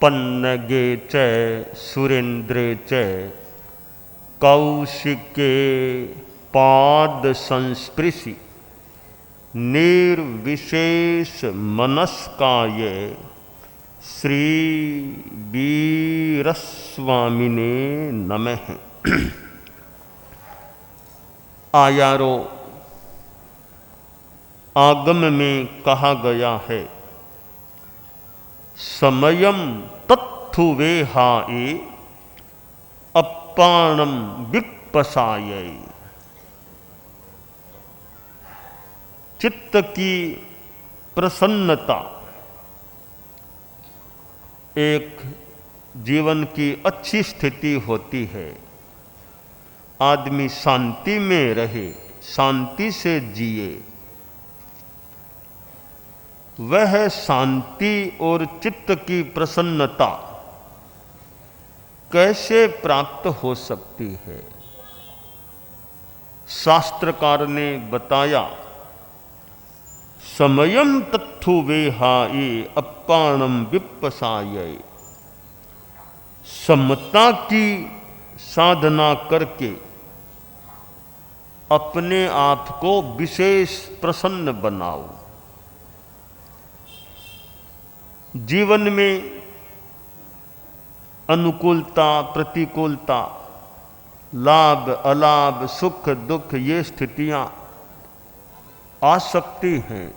पन्नगे च सुरेन्द्रे च कौशिके पाद संस्पृशि निर्विशेष मनस्काय श्री वीरस्वामिने नमः। आयारो आगम में कहा गया है, समयम तत्थु वेहाए अप्पाणम विप्पसायै। चित्त की प्रसन्नता एक जीवन की अच्छी स्थिति होती है। आदमी शांति में रहे, शांति से जिए। वह शांति और चित्त की प्रसन्नता कैसे प्राप्त हो सकती है? शास्त्रकार ने बताया, समयम तत्थु वेहाए अप्पाणम विप्पसायै। समता की साधना करके अपने आप को विशेष प्रसन्न बनाओ। जीवन में अनुकूलता प्रतिकूलता, लाभ अलाभ, सुख दुख, ये स्थितियां आ सकती हैं।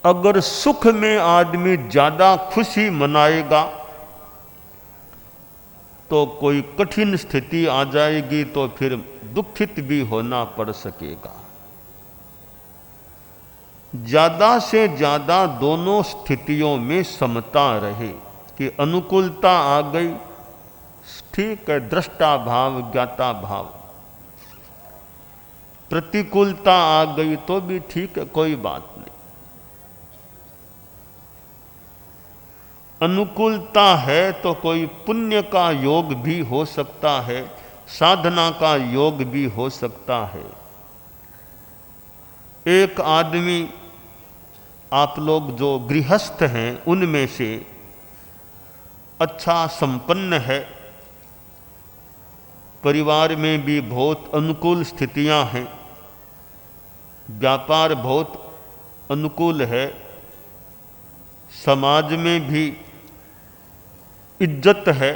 अगर सुख में आदमी ज्यादा खुशी मनाएगा तो कोई कठिन स्थिति आ जाएगी तो फिर दुखित भी होना पड़ सकेगा। ज्यादा से ज्यादा दोनों स्थितियों में समता रहे कि अनुकूलता आ गई, ठीक है, दृष्टा भाव ज्ञाता भाव। प्रतिकूलता आ गई तो भी ठीक है, कोई बात नहीं। अनुकूलता है तो कोई पुण्य का योग भी हो सकता है, साधना का योग भी हो सकता है। एक आदमी, आप लोग जो गृहस्थ हैं उनमें से अच्छा संपन्न है, परिवार में भी बहुत अनुकूल स्थितियां हैं, व्यापार बहुत अनुकूल है, समाज में भी इज्जत है,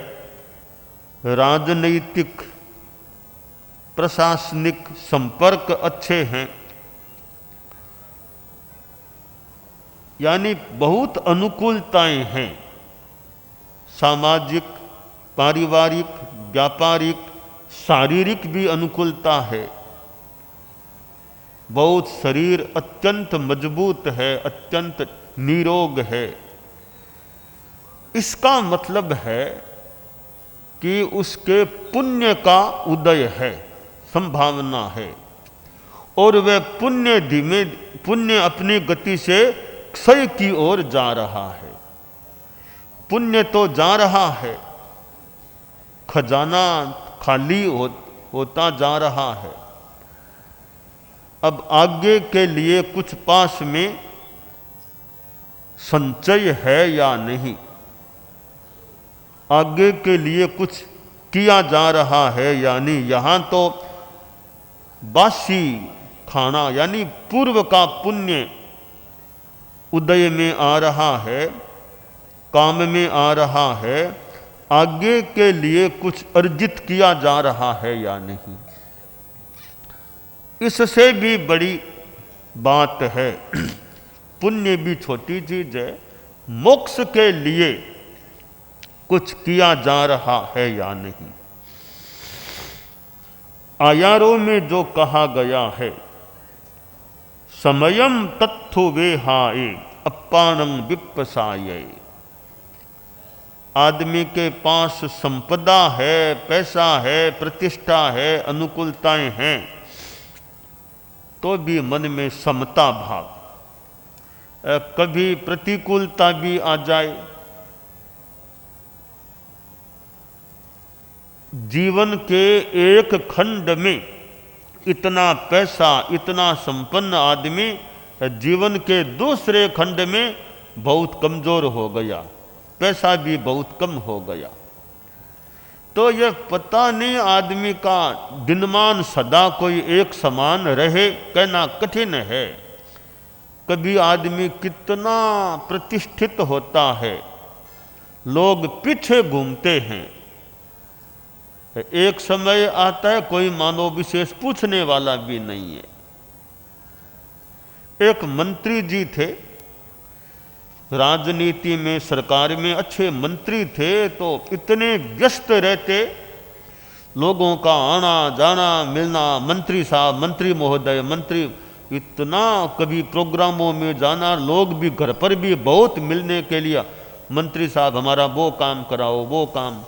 राजनैतिक प्रशासनिक संपर्क अच्छे हैं, यानी बहुत अनुकूलताएं हैं। सामाजिक, पारिवारिक, व्यापारिक, शारीरिक भी अनुकूलता है। बहुत शरीर अत्यंत मजबूत है, अत्यंत निरोग है। इसका मतलब है कि उसके पुण्य का उदय है, संभावना है, और वह पुण्य अपनी गति से क्षय की ओर जा रहा है। पुण्य तो जा रहा है, खजाना खाली होता जा रहा है। अब आगे के लिए कुछ पास में संचय है या नहीं, आगे के लिए कुछ किया जा रहा है यानी यहाँ तो बासी खाना यानी पूर्व का पुण्य उदय में आ रहा है, काम में आ रहा है, आगे के लिए कुछ अर्जित किया जा रहा है या नहीं। इससे भी बड़ी बात है, पुण्य भी छोटी चीज है, मोक्ष के लिए कुछ किया जा रहा है या नहीं। आयारों में जो कहा गया है, समयम तत्थु वेहाए अप्पाणं विप्पसायै। आदमी के पास संपदा है, पैसा है, प्रतिष्ठा है, अनुकूलताएं हैं, तो भी मन में समता भाव, कभी प्रतिकूलता भी आ जाए, जीवन के एक खंड में इतना पैसा, इतना संपन्न आदमी जीवन के दूसरे खंड में बहुत कमज़ोर हो गया, पैसा भी बहुत कम हो गया। तो ये पता नहीं आदमी का दिनमान सदा कोई एक समान रहे, कहना कठिन है। कभी आदमी कितना प्रतिष्ठित होता है, लोग पीछे घूमते हैं, एक समय आता है कोई मानव विशेष पूछने वाला भी नहीं है। एक मंत्री जी थे, राजनीति में, सरकार में अच्छे मंत्री थे, तो इतने व्यस्त रहते, लोगों का आना जाना, मिलना, मंत्री साहब, मंत्री महोदय, मंत्री, इतना कभी प्रोग्रामों में जाना, लोग भी घर पर भी बहुत मिलने के लिए, मंत्री साहब हमारा वो काम कराओ, वो काम,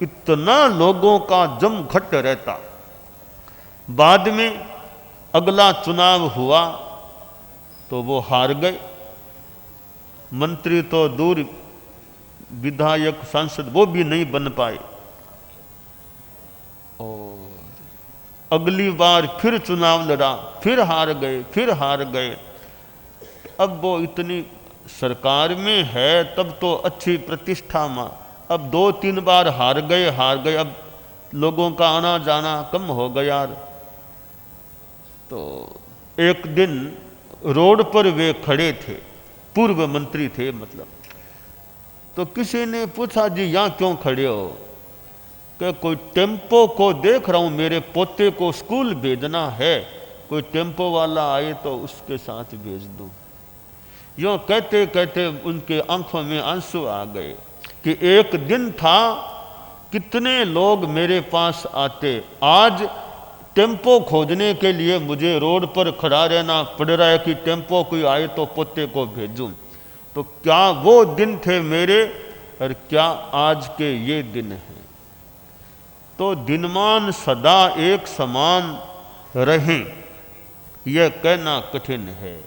इतना लोगों का जमघट रहता। बाद में अगला चुनाव हुआ तो वो हार गए, मंत्री तो दूर, विधायक, सांसद वो भी नहीं बन पाए। और अगली बार फिर चुनाव लड़ा, फिर हार गए, फिर हार गए। अब वो इतनी सरकार में है, तब तो अच्छी प्रतिष्ठा में, अब 2-3 बार हार गए, अब लोगों का आना जाना कम हो गया। तो एक दिन रोड पर वे खड़े थे, पूर्व मंत्री थे मतलब, तो किसी ने पूछा जी यहाँ क्यों खड़े हो? कि कोई टेम्पो को देख रहा हूँ, मेरे पोते को स्कूल भेजना है, कोई टेम्पो वाला आए तो उसके साथ भेज दूँ। यूँ कहते कहते उनके आंखों में आंसू आ गए कि एक दिन था कितने लोग मेरे पास आते, आज टेम्पो खोजने के लिए मुझे रोड पर खड़ा रहना पड़ रहा है कि टेम्पो कोई आए तो पोते को भेजूं। तो क्या वो दिन थे मेरे और क्या आज के ये दिन हैं? तो दिनमान सदा एक समान रहें, यह कहना कठिन है।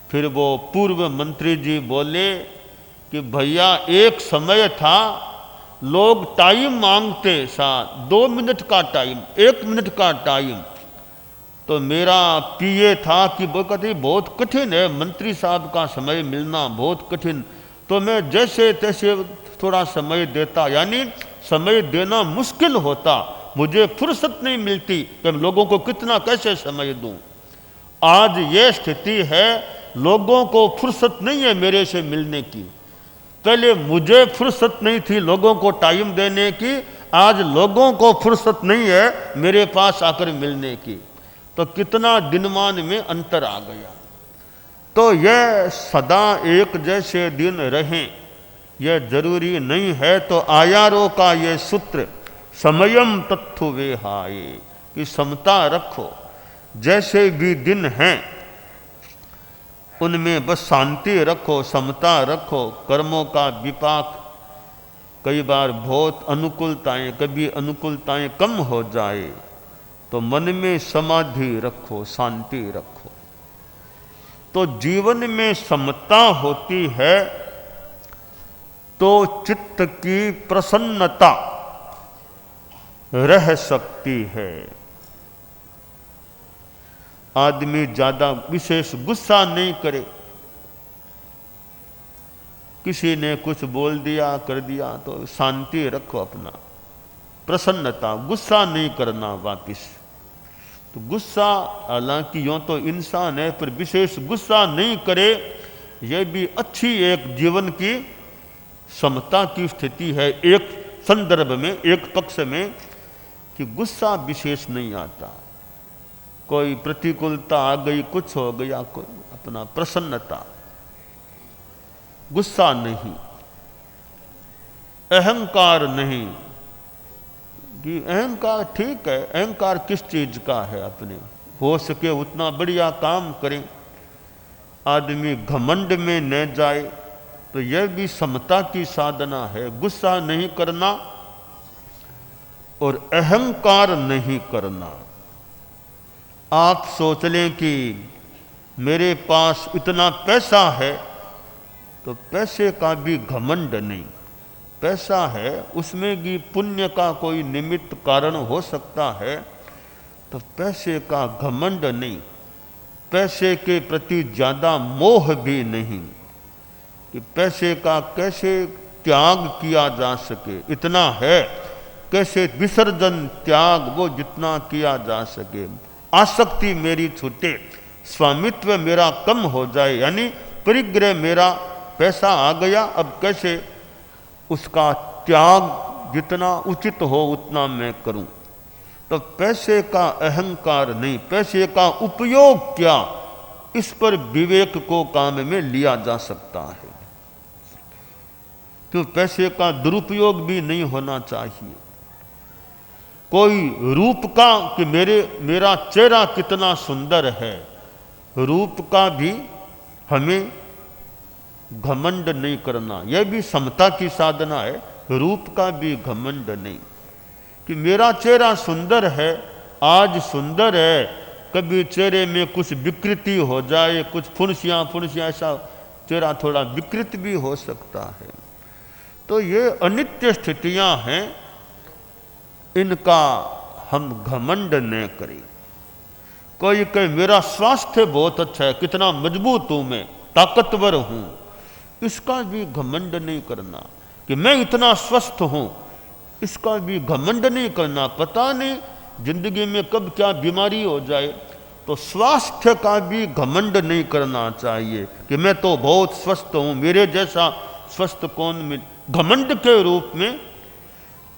फिर वो पूर्व मंत्री जी बोले कि भैया एक समय था लोग टाइम मांगते, 2 मिनट का टाइम, 1 मिनट का टाइम, तो मेरा पीए था कि वो कहते बहुत कठिन है, मंत्री साहब का समय मिलना बहुत कठिन, तो मैं जैसे तैसे थोड़ा समय देता, यानी समय देना मुश्किल होता, मुझे फुर्सत नहीं मिलती कि मैं लोगों को कितना कैसे समय दूं। आज ये स्थिति है, लोगों को फुर्सत नहीं है मेरे से मिलने की। पहले मुझे फुर्सत नहीं थी लोगों को टाइम देने की, आज लोगों को फुर्सत नहीं है मेरे पास आकर मिलने की। तो कितना दिनमान में अंतर आ गया। तो यह सदा एक जैसे दिन रहें यह जरूरी नहीं है। तो आयारों का यह सूत्र समयम तत्थु वेहाय, कि समता रखो, जैसे भी दिन हैं उनमें बस शांति रखो, समता रखो। कर्मों का विपाक, कई बार बहुत अनुकूलताएं, कभी अनुकूलताएं कम हो जाए तो मन में समाधि रखो, शांति रखो। तो जीवन में समता होती है तो चित्त की प्रसन्नता रह सकती है। आदमी ज्यादा विशेष गुस्सा नहीं करे, किसी ने कुछ बोल दिया कर दिया तो शांति रखो, अपना प्रसन्नता, गुस्सा नहीं करना वापिस। तो गुस्सा, हालांकि यूँ तो इंसान है पर विशेष गुस्सा नहीं करे, यह भी अच्छी एक जीवन की समता की स्थिति है। एक संदर्भ में, एक पक्ष में, कि गुस्सा विशेष नहीं आता, कोई प्रतिकूलता आ गई, कुछ हो गया, कोई अपना प्रसन्नता, गुस्सा नहीं, अहंकार नहीं। कि अहंकार ठीक है, अहंकार किस चीज का है? अपने हो सके उतना बढ़िया काम करें, आदमी घमंड में न जाए, तो यह भी समता की साधना है। गुस्सा नहीं करना और अहंकार नहीं करना। आप सोच लें कि मेरे पास इतना पैसा है, तो पैसे का भी घमंड नहीं। पैसा है, उसमें भी पुण्य का कोई निमित्त कारण हो सकता है, तो पैसे का घमंड नहीं, पैसे के प्रति ज़्यादा मोह भी नहीं। कि पैसे का कैसे त्याग किया जा सके, इतना है कैसे विसर्जन त्याग वो जितना किया जा सके, आसक्ति मेरी छूटे, स्वामित्व मेरा कम हो जाए, यानी परिग्रह मेरा पैसा आ गया, अब कैसे उसका त्याग जितना उचित हो उतना मैं करूं। तो पैसे का अहंकार नहीं, पैसे का उपयोग क्या, इस पर विवेक को काम में लिया जा सकता है। तो पैसे का दुरुपयोग भी नहीं होना चाहिए। कोई रूप का कि मेरा चेहरा कितना सुंदर है, रूप का भी हमें घमंड नहीं करना, यह भी समता की साधना है। रूप का भी घमंड नहीं कि मेरा चेहरा सुंदर है, आज सुंदर है, कभी चेहरे में कुछ विकृति हो जाए, कुछ फुंसियाँ ऐसा चेहरा थोड़ा विकृत भी हो सकता है। तो ये अनित्य स्थितियां हैं, इनका हम घमंड न करें। कोई कहे मेरा स्वास्थ्य बहुत अच्छा है, कितना मजबूत हूं मैं, ताकतवर हूं, इसका भी घमंड नहीं करना कि मैं इतना स्वस्थ हूं, इसका भी घमंड नहीं करना। पता नहीं जिंदगी में कब क्या बीमारी हो जाए, तो स्वास्थ्य का भी घमंड नहीं करना चाहिए कि मैं तो बहुत स्वस्थ हूं, मेरे जैसा स्वस्थ कौन मिल। घमंड के रूप में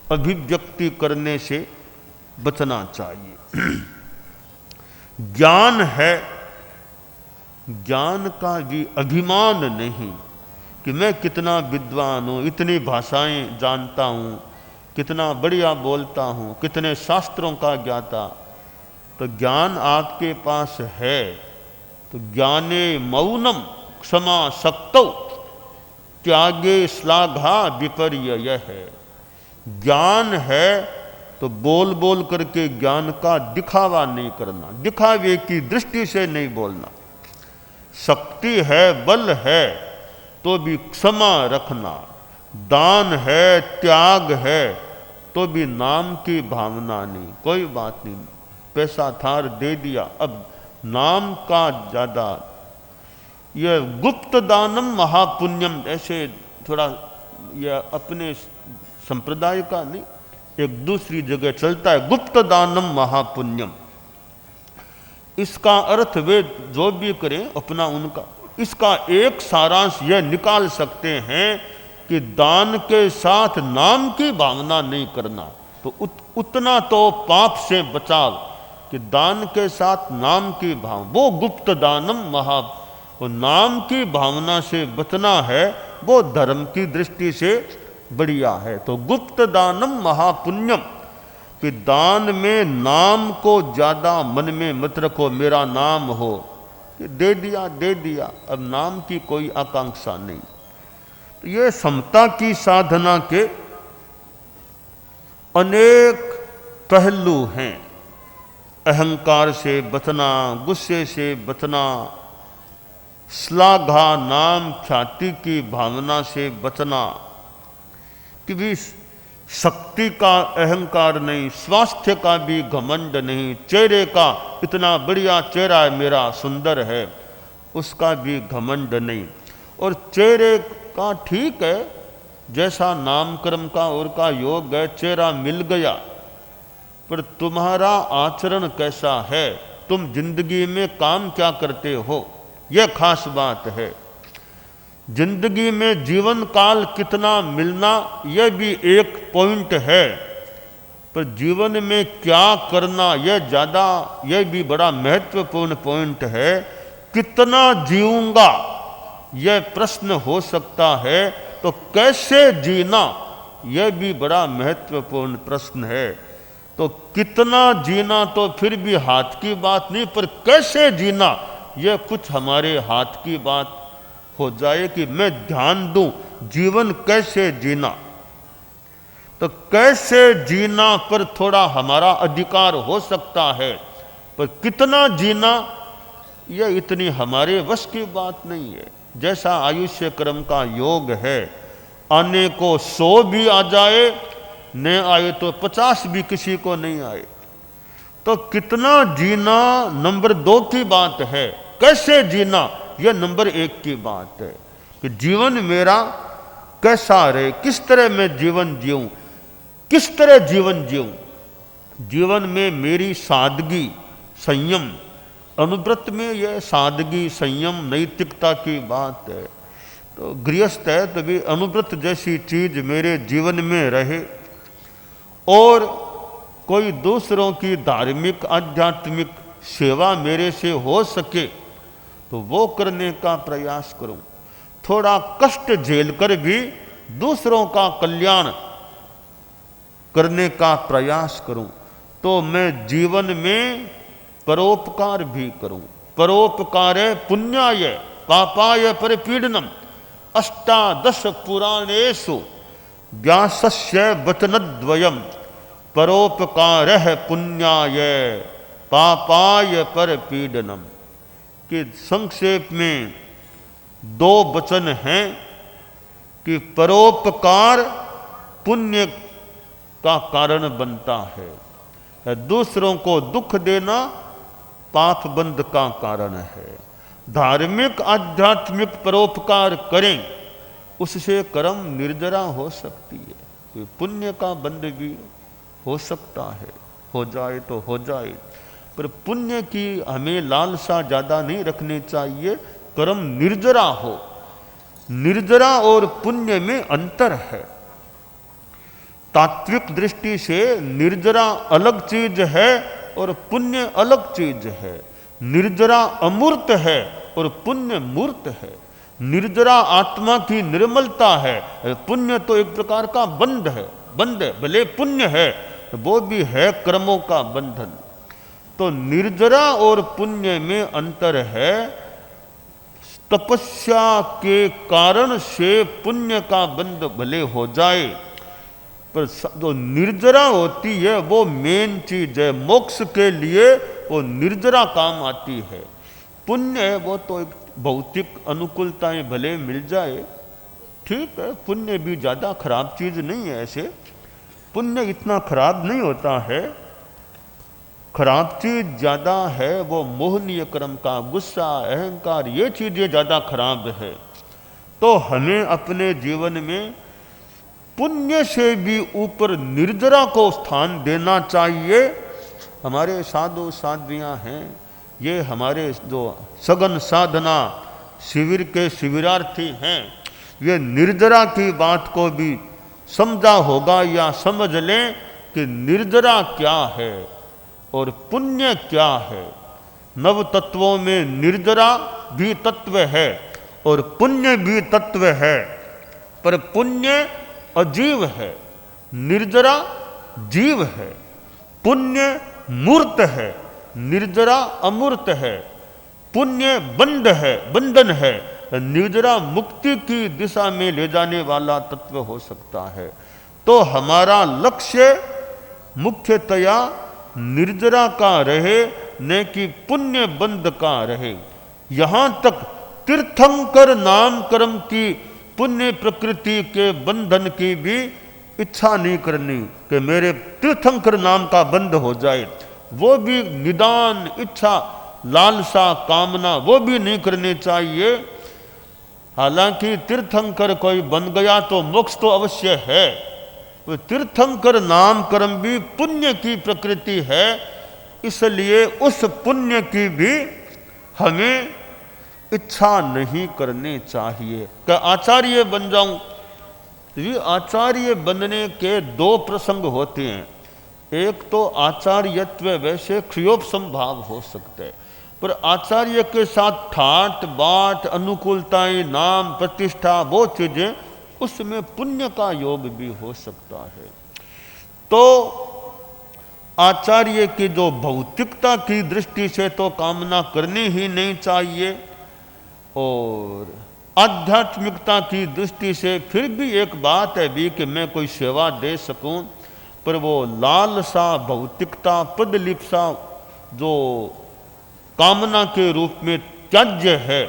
अभिव्यक्ति करने से बचना चाहिए। ज्ञान है, ज्ञान का भी अभिमान नहीं कि मैं कितना विद्वान हूँ, इतनी भाषाएं जानता हूँ, कितना बढ़िया बोलता हूँ, कितने शास्त्रों का ज्ञाता। तो ज्ञान आपके पास है तो ज्ञाने मौनम क्षमा शक्तौ त्यागे श्लाघा विपर्यय है। ज्ञान है तो बोल बोल करके ज्ञान का दिखावा नहीं करना, दिखावे की दृष्टि से नहीं बोलना। शक्ति है, बल है तो भी क्षमा रखना, दान है, त्याग है तो भी नाम की भावना नहीं। कोई बात नहीं, पैसा थार दे दिया, अब नाम का ज्यादा। यह गुप्त दानम महापुण्यम, ऐसे थोड़ा यह अपने संप्रदाय का नहीं, एक दूसरी जगह चलता है, गुप्त दानम महापुण्यम। इसका अर्थ वे जो भी करें अपना उनका, इसका एक सारांश यह निकाल सकते हैं कि दान के साथ नाम की भावना नहीं करना, तो उतना तो पाप से बचाव कि दान के साथ नाम की भाव, वो गुप्त दानम महा, वो नाम की भावना से बचना है, वो धर्म की दृष्टि से बढ़िया है। तो गुप्त दानम महापुण्यम कि दान में नाम को ज्यादा मन में मत रखो, मेरा नाम हो, दे दिया दे दिया, अब नाम की कोई आकांक्षा नहीं। तो ये समता की साधना के अनेक पहलू हैं। अहंकार से बचना, गुस्से से बचना, श्लाघा नाम ख्याति की भावना से बचना, कि भी शक्ति का अहंकार नहीं, स्वास्थ्य का भी घमंड नहीं, चेहरे का इतना बढ़िया चेहरा है मेरा, सुंदर है, उसका भी घमंड नहीं। और चेहरे का ठीक है, जैसा नामकर्म का और का योग है, चेहरा मिल गया, पर तुम्हारा आचरण कैसा है, तुम जिंदगी में काम क्या करते हो, यह खास बात है। जिंदगी में जीवन काल कितना मिलना यह भी एक पॉइंट है, पर जीवन में क्या करना यह ज़्यादा, यह भी बड़ा महत्वपूर्ण पॉइंट है। कितना जीऊंगा यह प्रश्न हो सकता है, तो कैसे जीना यह भी बड़ा महत्वपूर्ण प्रश्न है। तो कितना जीना तो फिर भी हाथ की बात नहीं, पर कैसे जीना यह कुछ हमारे हाथ की बात हो जाए कि मैं ध्यान दूं जीवन कैसे जीना। तो कैसे जीना पर थोड़ा हमारा अधिकार हो सकता है, पर कितना जीना यह इतनी हमारे वश की बात नहीं है। जैसा आयुष्य क्रम का योग है, आने को 100 भी आ जाए, न आए तो 50 भी किसी को नहीं आए। तो कितना जीना नंबर 2 की बात है, कैसे जीना यह नंबर 1 की बात है। कि जीवन मेरा कैसा रहे, किस तरह मैं जीवन जीऊं, किस तरह जीवन जीऊं। जीवन में मेरी सादगी, संयम, अनुव्रत में यह सादगी, संयम, नैतिकता की बात है। तो गृहस्थ है तो भी अनुव्रत जैसी चीज मेरे जीवन में रहे, और कोई दूसरों की धार्मिक आध्यात्मिक सेवा मेरे से हो सके तो वो करने का प्रयास करूं। थोड़ा कष्ट झेल कर भी दूसरों का कल्याण करने का प्रयास करूं, तो मैं जीवन में परोपकार भी करूं। परोपकारे पुण्याय पापाय परिपीडनम, अष्टादश पुराणेषु व्यासस्य वचनद्वयम्, परोपकारः पुण्याय पापाय परिपीडनम। कि संक्षेप में दो वचन हैं कि परोपकार पुण्य का कारण बनता है, दूसरों को दुख देना पाप बंध का कारण है। धार्मिक आध्यात्मिक परोपकार करें, उससे कर्म निर्जरा हो सकती है, कोई पुण्य का बंध भी हो सकता है, हो जाए तो हो जाए, पर पुण्य की हमें लालसा ज्यादा नहीं रखनी चाहिए। कर्म निर्जरा हो, निर्जरा और पुण्य में अंतर है। तात्विक दृष्टि से निर्जरा अलग चीज है और पुण्य अलग चीज है। निर्जरा अमूर्त है और पुण्य मूर्त है। निर्जरा आत्मा की निर्मलता है, पुण्य तो एक प्रकार का बंध है, बंध है, भले पुण्य है वो भी है कर्मों का बंधन। तो निर्जरा और पुण्य में अंतर है। तपस्या के कारण से पुण्य का बंध भले हो जाए, पर जो निर्जरा होती है वो मेन चीज है, मोक्ष के लिए वो निर्जरा काम आती है। पुण्य है वो तो एक भौतिक अनुकूलताएं भले मिल जाए, ठीक है, पुण्य भी ज्यादा खराब चीज नहीं है। ऐसे पुण्य इतना खराब नहीं होता है। खराब चीज ज्यादा है वो मोहनीय कर्म का गुस्सा, अहंकार, ये चीजें ज्यादा खराब है। तो हमें अपने जीवन में पुण्य से भी ऊपर निर्जरा को स्थान देना चाहिए। हमारे साधु साध्वियां हैं, ये हमारे जो सघन साधना शिविर के शिविरार्थी हैं, ये निर्जरा की बात को भी समझा होगा या समझ लें कि निर्जरा क्या है और पुण्य क्या है। नव तत्वों में निर्जरा भी तत्व है और पुण्य भी तत्व है, पर पुण्य अजीव है, निर्जरा जीव है। पुण्य मूर्त है, निर्जरा अमूर्त है। पुण्य बंध है, बंधन है, निर्जरा मुक्ति की दिशा में ले जाने वाला तत्व हो सकता है। तो हमारा लक्ष्य मुख्यतया निर्जरा का रहे, न कि पुण्य बंध का रहे। यहां तक तीर्थंकर नाम कर्म की पुण्य प्रकृति के बंधन की भी इच्छा नहीं करनी कि मेरे तीर्थंकर नाम का बंध हो जाए, वो भी निदान इच्छा, लालसा, कामना वो भी नहीं करनी चाहिए। हालांकि तीर्थंकर कोई बन गया तो मोक्ष तो अवश्य है, तो तीर्थंकर नाम कर्म भी पुण्य की प्रकृति है, इसलिए उस पुण्य की भी हमें इच्छा नहीं करनी चाहिए कि आचार्य बन जाऊं। ये आचार्य बनने के दो प्रसंग होते हैं। एक तो आचार्यत्व वैसे क्षयोपसम भाव हो सकता है, पर आचार्य के साथ ठाट बाट, अनुकूलताएं, नाम, प्रतिष्ठा, वो चीजें, उसमें पुण्य का योग भी हो सकता है। तो आचार्य की जो भौतिकता की दृष्टि से तो कामना करनी ही नहीं चाहिए, और आध्यात्मिकता की दृष्टि से फिर भी एक बात है भी कि मैं कोई सेवा दे सकूं, पर वो लालसा, भौतिकता, पदलिप्सा जो कामना के रूप में त्याज्य है,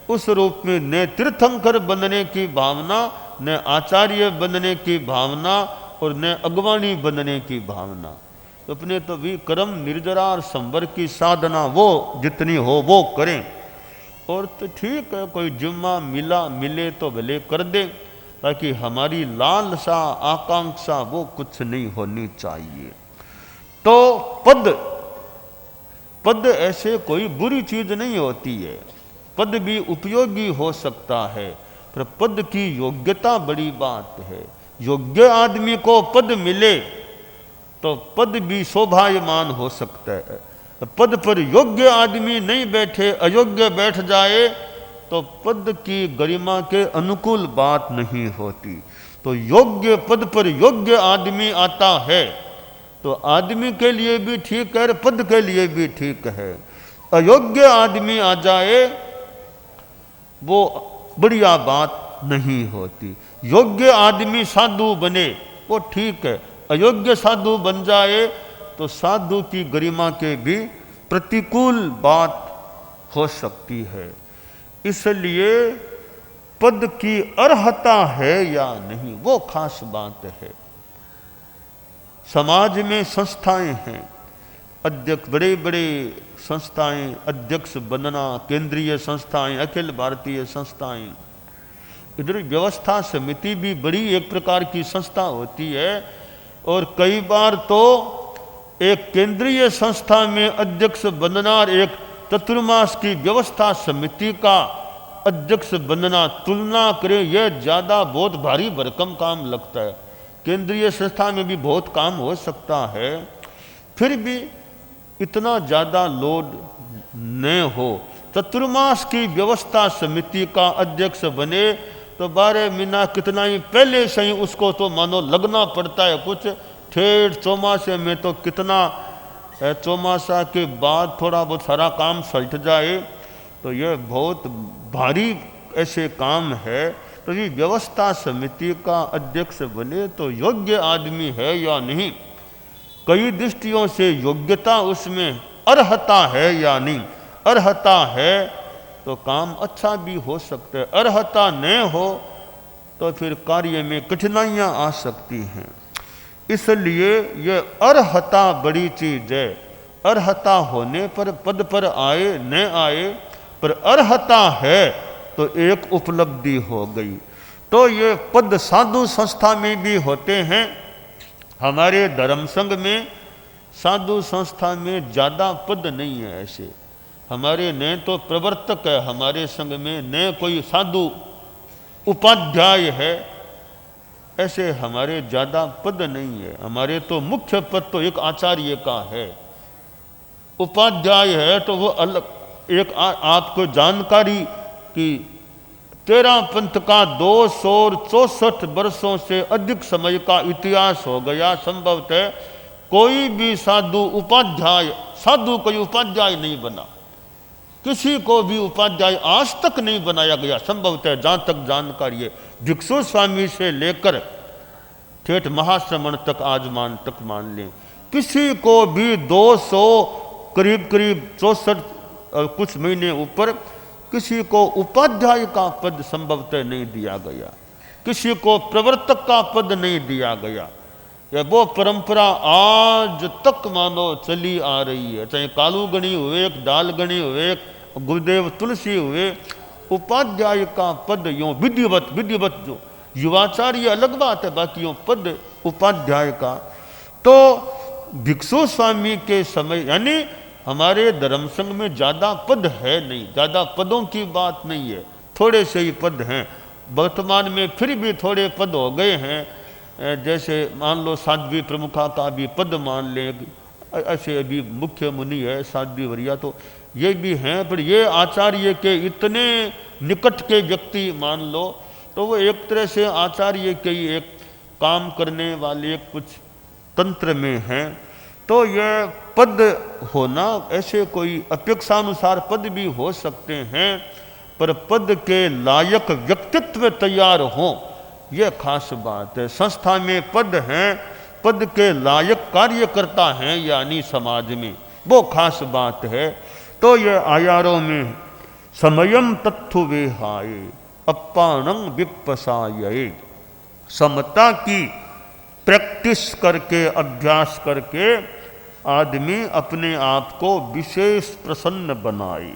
उस रूप में न तीर्थंकर बनने की भावना, न आचार्य बनने की भावना, और न अगवानी बनने की भावना। अपने तो भी कर्म निर्जरा और संवर की साधना वो जितनी हो वो करें। और तो ठीक है, कोई जुम्मा मिले तो भले कर दे, ताकि हमारी लालसा आकांक्षा वो कुछ नहीं होनी चाहिए। तो पद ऐसे कोई बुरी चीज नहीं होती है, पद भी उपयोगी हो सकता है, पर पद की योग्यता बड़ी बात है। योग्य आदमी को पद मिले तो पद भी शोभायमान हो सकता है। पद पर योग्य आदमी नहीं बैठे, अयोग्य बैठ जाए तो पद की गरिमा के अनुकूल बात नहीं होती। तो योग्य पद पर योग्य आदमी आता है तो आदमी के लिए भी ठीक है, पद के लिए भी ठीक है। अयोग्य आदमी आ जाए वो बढ़िया बात नहीं होती। योग्य आदमी साधु बने वो ठीक है, अयोग्य साधु बन जाए तो साधु की गरिमा के भी प्रतिकूल बात हो सकती है। इसलिए पद की अर्हता है या नहीं वो खास बात है। समाज में संस्थाएं हैं, अध्यक्ष, बड़े बड़े संस्थाएं, अध्यक्ष बनना, केंद्रीय संस्थाएं, अखिल भारतीय संस्थाएं, इधर व्यवस्था समिति भी बड़ी एक प्रकार की संस्था होती है। और कई बार तो एक केंद्रीय संस्था में अध्यक्ष बनना और एक चतुर्मास की व्यवस्था समिति का अध्यक्ष बनना, तुलना करें, यह ज़्यादा बहुत भारी भरकम काम लगता है। केंद्रीय संस्था में भी बहुत काम हो सकता है, फिर भी इतना ज़्यादा लोड न हो। चतुर्मास की व्यवस्था समिति का अध्यक्ष बने तो 12 महीना कितना ही पहले से ही उसको तो मानो लगना पड़ता है। कुछ ठेठ चौमासे में तो कितना, चौमासा के बाद थोड़ा बहुत सारा काम सल्ट जाए तो यह बहुत भारी ऐसे काम है। तो ये व्यवस्था समिति का अध्यक्ष बने तो योग्य आदमी है या नहीं, कई दृष्टियों से योग्यता उसमें, अर्हता है या नहीं। अर्हता है तो काम अच्छा भी हो सकता है, अर्हता न हो तो फिर कार्य में कठिनाइयां आ सकती हैं। इसलिए यह अर्हता बड़ी चीज है। अर्हता होने पर पद पर आए न आए, पर अर्हता है तो एक उपलब्धि हो गई। तो ये पद साधु संस्था में भी होते हैं। हमारे धर्म संघ में साधु संस्था में ज़्यादा पद नहीं है ऐसे। हमारे न तो प्रवर्तक है हमारे संघ में, न कोई साधु उपाध्याय है, ऐसे हमारे ज़्यादा पद नहीं है। हमारे तो मुख्य पद तो एक आचार्य का है, उपाध्याय है तो वो अलग। एक आपको जानकारी कि 13 पंथ का 264 वर्षों से अधिक समय का इतिहास हो गया। संभवतः कोई भी साधु उपाध्याय, साधु कोई उपाध्याय नहीं बना, किसी को भी उपाध्याय आज तक नहीं बनाया गया। संभवतः जहाँ तक जानकारी है, भिक्षु स्वामी से लेकर ठेठ महाश्रमण तक, आज मान लें, किसी को भी 200 करीब 64 कुछ महीने ऊपर किसी को उपाध्याय का पद संभवतः नहीं दिया गया, किसी को प्रवर्तक का पद नहीं दिया गया। यह वो परंपरा आज तक मानो चली आ रही है। चाहे कालूगणी हुए, दालगणी हुए, गुरुदेव तुलसी हुए, उपाध्याय का पद यूँ विधिवत जो युवाचार्य अलग बात है, बाकी यूँ पद उपाध्याय का। तो भिक्षु स्वामी के समय, यानी हमारे धर्म संघ में ज़्यादा पद है नहीं, ज़्यादा पदों की बात नहीं है, थोड़े से ही पद हैं। वर्तमान में फिर भी थोड़े पद हो गए हैं, जैसे मान लो साध्वी प्रमुखा का भी पद मान लें, ऐसे अभी मुख्य मुनि है साध्वी वरिया, तो ये भी हैं। पर ये आचार्य के इतने निकट के व्यक्ति मान लो तो वो एक तरह से आचार्य के ही एक काम करने वाले कुछ तंत्र में हैं। तो यह पद होना, ऐसे कोई अपेक्षानुसार पद भी हो सकते हैं, पर पद के लायक व्यक्तित्व तैयार हों, यह खास बात है। संस्था में पद हैं, पद के लायक कार्यकर्ता हैं यानी समाज में, वो खास बात है। तो यह आयारों में समयम तत्थु वेहाय अपाणं विपसाय, समता की प्रैक्टिस करके, अभ्यास करके आदमी अपने आप को विशेष प्रसन्न बनाए।